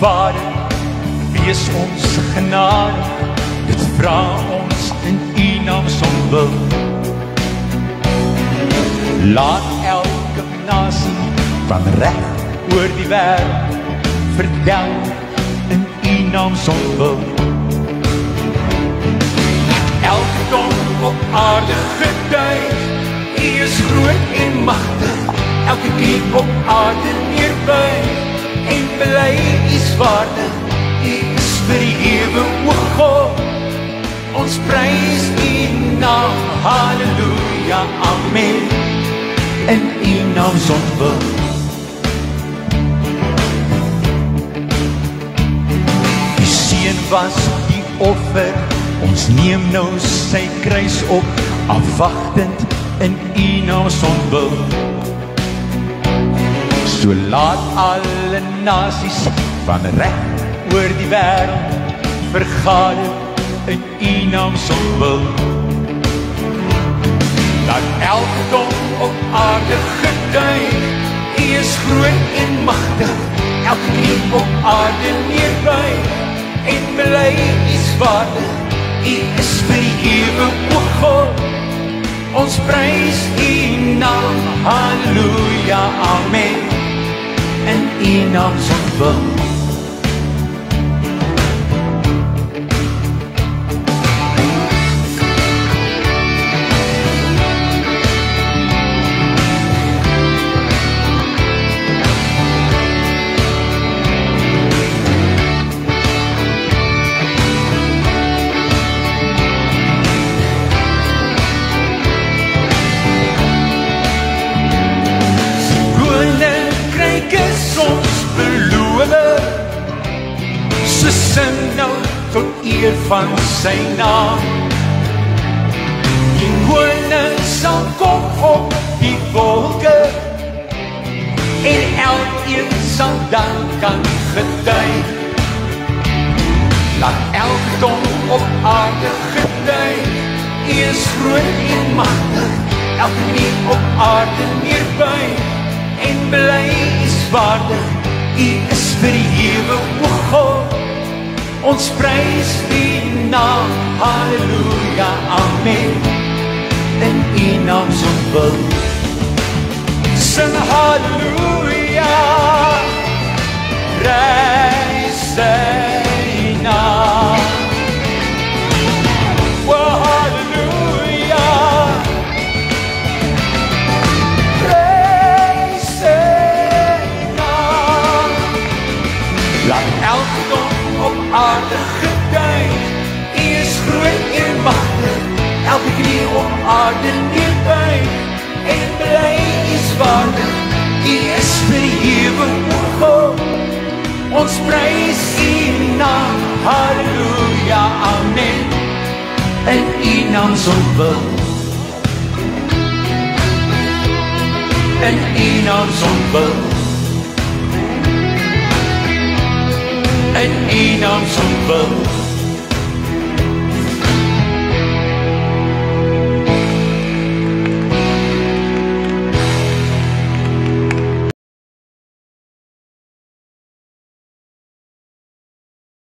Vader, wees ons genadig, dit vra ons in U naam som wil. Laat elke nasie van reg oor die wêreld vertel in U naam som wil. Elke tong op aarde getuig, U is groot en magtig, elke knie op aarde neerbuig en bely U is waardig, U is verhewe o God, ons prys U naam, halleluja, amen, in U naam som wil. Die seun was die offer, ons neem nou sy kruis op, afwagtend in U naam som wil. So laat alle nasies van reg oor die wêreld vergader in U naam som wil. Laat elke tong op aarde getuig, U is groot en magtig, elke knie op aarde neerbuig en bely U is waardig, U is verhewe o God, ons prys U naam, halleluja, amen, in U naam som wil. Sing nou tot eer van sy naam. Die koning sal kom op die wolke en elkeen sal dan kan getuig. Laat elke tong op aarde getuig, U is groot en magtig, elke knie op aarde neerbuig en bely U is waardig, U is verhewe o God, ons prys U naam, halleluja, amen, in U naam som wil. Sing halleluja, prys sy naam. Oh halleluja, prys sy naam. Laat elke tong op aarde getuig, U is groot en magtig, elke knie op aarde neerbuig en bly U is waardig, U is verhewe o God, ons prys U naam, halleluja, amen, in U naam som wil. In U naam som wil. In U naam som wil.